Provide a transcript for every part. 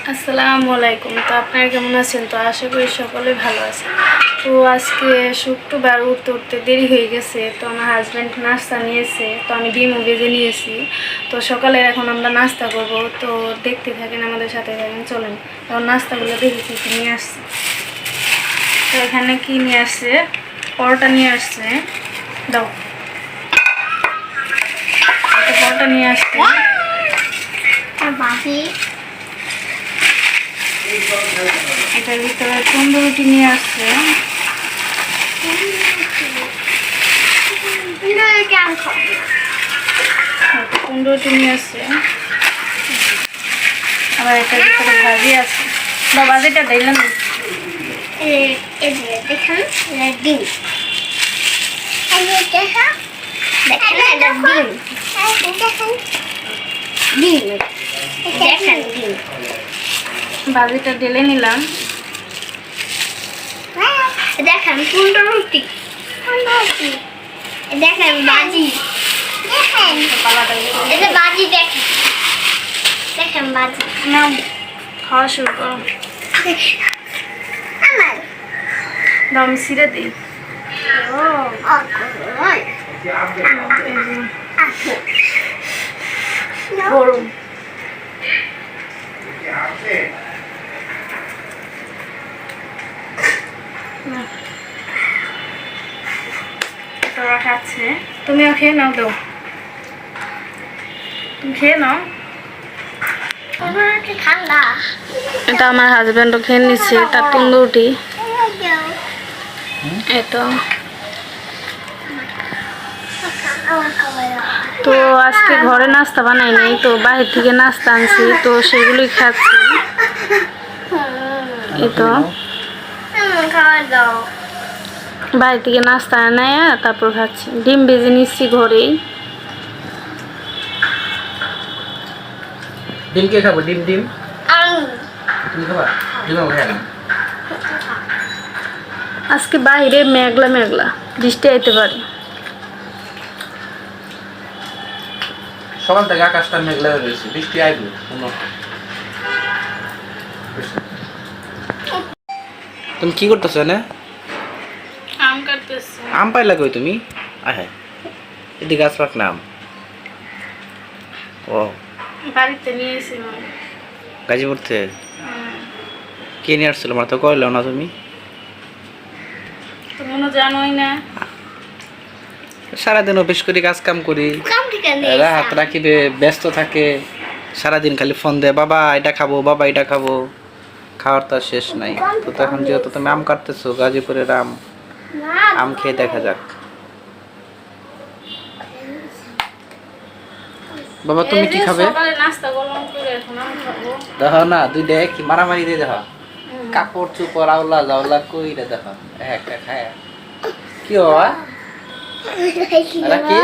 আসসালামু আলাইকুম। তো আপনারা কেমন আছেন? তো আশা করি সকলে ভালো আছে। তো আজকে শুক্রবার উঠতে উঠতে দেরি হয়ে গেছে। তো আমার হাজব্যান্ড নাস্তা নিয়েছে, তো আমি ডিমও ভেজে নিয়েছি। তো সকালে এখন আমরা নাস্তা করব। তো দেখতে থাকেন, আমাদের সাথে থাকেন, চলেন। তখন নাস্তাগুলো দেখেছি কি নিয়ে আসছে। তো এখানে কি নিয়ে আসছে? পরোটা নিয়ে আসছে। দাও, পরোটা নিয়ে আসছে। এটার ভিতরে তন্দুর রুটি নিয়ে আসছে। তন্দুর রুটি নিয়ে আসছে। আবার এটার ভিতরে ভাজি আছে। বা ভাজিটা দিলাম ভাজিটা ঢেলে নিলাম। দেখেন কুন্ডা রুটি দেখেন বাজি দেখেন এটা বাজি দেখেন দেখেন বাজি না, খাওয়া শুরু করো। আমার দম ছিঁড়ে দিই। ও গরম তোরা খাচ্ছে, তুমিও খেয়ে নাও। দাও, তুমি খেয়ে নাও। ঠান্ডা এটা আমার হাজব্যান্ডও খেয়ে নিচ্ছে, তার তন্দুরটি। এতো তো আজকে ঘরে নাস্তা বানাই নাই, তো বাহির থেকে নাস্তা আনছি, তো সেগুলোই খাচ্ছি। এই তো খাওয়া দাও বাহির থেকে নাস্তা আনায় তারপর খাচ্ছি। ডিম ভেজে নিচ্ছি ঘরেই। ডিম কে খাবো? ডিম ডিম আমি তুমি খাবা? ডিম আমি খাই না। আজকে বাইরে মেঘলা মেঘলা, বৃষ্টি আইতে পারে। সকাল থেকে আকাশটা মেঘলা হয়ে রয়েছে, বৃষ্টি আইবে তুমি কি করতেছো না? আম কাটতেছি। আম পাইলা কই তুমি? আহে এদিকে গাছ পাক না আম। ও বাড়িতে নিয়ে এসেছি। গাজীপুর থেকে কে নিয়ে আসছিল? আমার তো কইলো না তুমি। তো মনে জানোই না। সারাদিন অফিস করি, কাজ কাম করি, কাম ঠিক আছে রাত রাখিবে ব্যস্ত থাকে, সারাদিন খালি ফোন দেয়, বাবা এটা খাবো, বাবা এটা খাবো। খাওয়ার তো আর শেষ নাই। তো এখন যেহেতু তুমি আম কাটতেছো, গাজীপুরের আম, আম খেয়ে দেখা যাক। বাবা তুমি কি খাবে? সকালে নাস্তা করলাম করে এখন আম খাবো। দেখো না দুই দেখ কি মারামারি দিয়ে দেখো, কাপড় চুপড় আউলা জাউলা কই রে দেখো একটা খায়। কি বাবা এরা কি?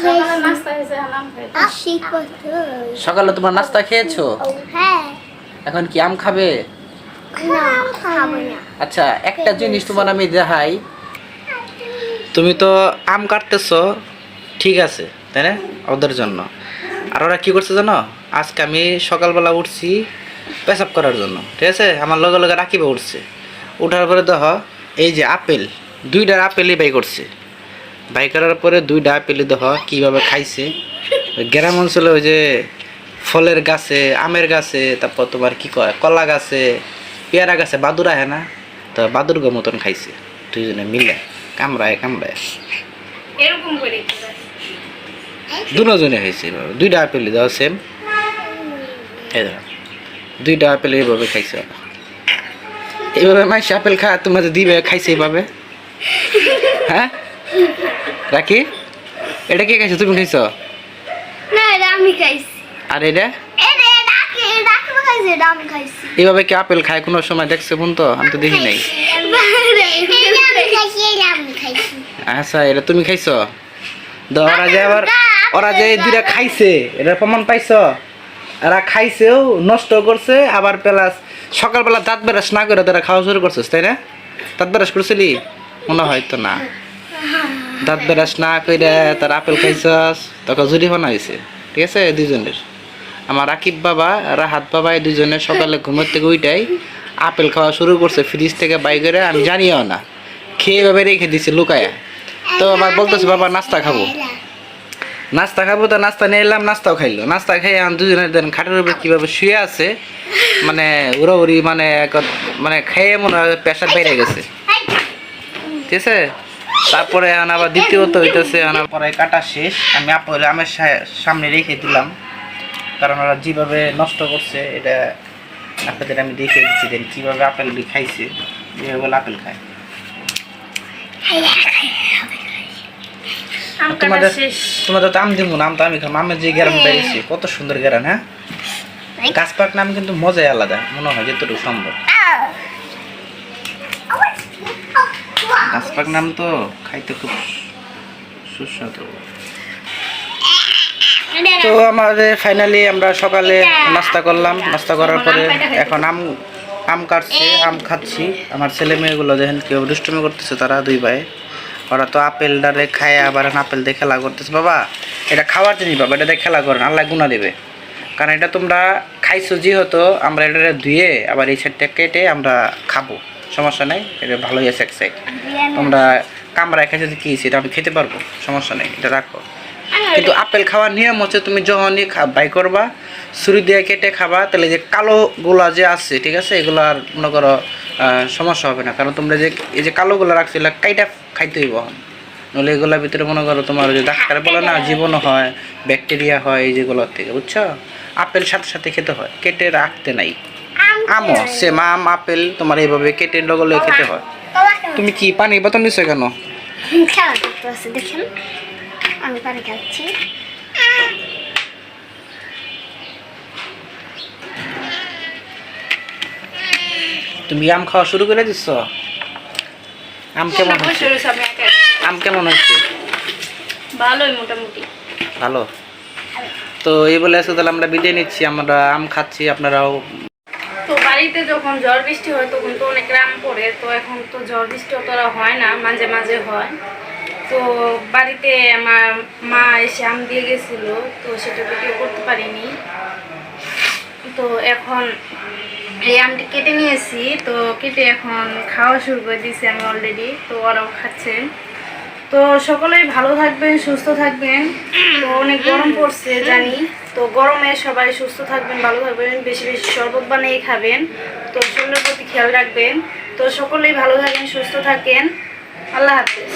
সকালে নাস্তা হয়েছে, এখন আম খাই। সকালে তোমার নাস্তা খেয়েছো, হ্যাঁ এখন কি আম খাবে? না খাবো না আচ্ছা একটা জিনিস তোমার আমি দেখাই, তুমি তো আম কাটতেছো ঠিক আছে তাই না ওদের জন্য, আর ওরা কি করছে জানো? আজকে আমি সকালবেলা উঠছি পেশাব করার জন্য, ঠিক আছে, আমার লগে লগে রাখিবে উঠছে। উঠার পরে দেখো এই যে আপেল, দুইটা আপেলই বাই করছে। বাই করার পরে দুইটা আপেলই দেখো কীভাবে খাইছে। গ্রাম অঞ্চলে ওই যে ফলের গাছে, আমের গাছে, তারপর তোমার কি কয় কলা গাছে, পেয়ারা গাছে বাদুর আহে না, তো বাদুর গো মতন খাইছে দুইজনে মিলে কামড়ায় কামড়ায়। এরকম করে দুজনে হয়েছে এভাবে, দুইটা আপেল দেওয়া সেম। এই দেখো দুইটা আপেল এইভাবে খাইছে। এইভাবে মাইসে আপেল খা তোমাদের দিবে, খাইছে এইভাবে। হ্যাঁ রাখি, এটা কে খাইছো? তুমি খাইছো? না এটা আমি খাইছি আর এটা এটা ডাকে ডাকে খাইছি এটা আমি খাইছি এইভাবে কি আপেল খায় কোনো সময় দেখছে? বোন তো আমি তো দেখি নাই। আচ্ছা এটা তুমি খাইছো? ওরা যে আবার ওরা যে দুইটা খাইছে এটার প্রমাণ পাইছো? এরা খাইছেও নষ্ট করছে, আবার প্লাস সকালবেলা দাঁত ব্রাশ না করে তারা খাওয়া শুরু করছিস তাই না? দাঁত ব্রাশ করছিলি মনে হয় তো না, দাঁত ব্রাশ না করে তার আপেল খাইছস, তখন জরিমানা হয়েছে, ঠিক আছে দুইজনের। আমার রাকিব বাবা রাহাত বাবা এই দুজনে সকালে ঘুমের থেকে উইটাই আপেল খাওয়া শুরু করছে ফ্রিজ থেকে বাই করে, আমি জানিও না, খেয়ে এভাবে রেখে দিছি লুকায়া। তো আমার বলতেছে বাবা নাস্তা খাবো, নাস্তা খাবো, তো নাস্তা নিয়ে এলাম, নাস্তাও খাইলো। নাস্তা খাই এখন দুজনে দেন খাটের উপরে কীভাবে শুয়ে আছে, মানে উড়াউড়ি, মানে মানে খেয়ে মনে হয় প্রেশার বেড়ে গেছে, ঠিক আছে। তারপরে এখন আবার দ্বিতীয়ত হইতেছে, এখন পরে কাটা শেষ, আমি আমের সামনে রেখে দিলাম, কারণ ওরা যেভাবে নষ্ট করছে এটা আপনাদের আমি দেখে দিচ্ছি দেন কীভাবে আপেলগুলি খাইছে, যেভাবে বলে আপেল খায়। আম কাটা তোমাদের শেষ। তোমাদের তো আম দিব না, আম তো আমি খাম। আমের যে গ্যারান পেয়েছি কত সুন্দর গ্যারান, হ্যাঁ। গাছ পাক নাম কিন্তু মজাই আলাদা, মনে হয় যতটুকু সম্ভব। গাছ পাক নাম তো খাইতে খুব সুস্বাদু। তো আমাদের ফাইনালি আমরা সকালে নাস্তা করলাম, নাস্তা করার পরে এখন আম কাটছে, আম খাচ্ছি। আমার ছেলে মেয়েগুলো দেখেন কেউ দুষ্টুমি করতেছে, তারা দুই ভাই, ওরা তো আপেলটারে খায় আবার আপেল দিয়ে খেলা করতেছে। বাবা এটা খাওয়ার জিনিস বাবা, এটা দিয়ে খেলা করেন, আল্লাহ গুণা দেবে, কারণ এটা তোমরা খাইছো যেহেতু আমরা এটা ধুয়ে আবার এই সাইডটা কেটে আমরা খাবো, সমস্যা নেই, এটা ভালোই আছে এক সাইড। তোমরা কামড়ায় খেতে খেয়েছি, এটা আমি খেতে পারবো, সমস্যা নেই, এটা রাখো। কিন্তু আপেল খাওয়ার নিয়ম হচ্ছে তুমি যখনই বাই করবা ছুরি দিয়ে কেটে খাবা, তাহলে যে কালো গোলা যে আছে, ঠিক আছে, এগুলো আর মনে করো সমস্যা হবে না, কারণ তোমরা যে এই যে কালোগুলো রাখছো এগুলো কাইটা খাইতে হইব, নইলে এগুলোর ভিতরে মনে করো তোমার যে ডাক্তার বলে না জীবাণু হয়, ব্যাকটেরিয়া হয় এই যেগুলোর থেকে, বুঝছো। আপেল সাথে সাথে খেতে হয়, কেটে রাখতে নাই। আমও সেম, আম আপেল তোমার এইভাবে কেটে লগলে খেতে হয়। তুমি কি পানি বোতল নিচ্ছ কেন? খেলা করতে আছে দেখেন, আমি পানি খাচ্ছি। তুমি আম খাওয়া শুরু করে দিচ্ছ? আম কেমন হচ্ছে? আম কেমন হচ্ছে? ভালোই মোটামুটি ভালো। তো এই বলে আজকে তাহলে আমরা বিদায় নিচ্ছি, আমরা আম খাচ্ছি, আপনারাও। তো বাড়িতে যখন ঝড় বৃষ্টি হয় তখন তো অনেক আম পড়ে, তো এখন তো ঝড় বৃষ্টি অতটা হয় না, মাঝে মাঝে হয়। তো বাড়িতে আমার মা এসে আম দিয়ে গেছিল, তো সেটা বিক্রি করতে পারিনি। তো এখন এই আমটি কেটে নিয়েছি, তো কেটে এখন খাওয়া শুরু করে দিয়েছি আমি অলরেডি, তো ওরাও খাচ্ছেন। তো সকলেই ভালো থাকবেন, সুস্থ থাকবেন। তো অনেক গরম পড়ছে জানি, তো গরমে সবাই সুস্থ থাকবেন, ভালো থাকবেন, বেশি বেশি শরবত বানিয়ে খাবেন, তো শরীরের প্রতি খেয়াল রাখবেন। তো সকলেই ভালো থাকেন, সুস্থ থাকেন, আল্লাহ হাফেজ।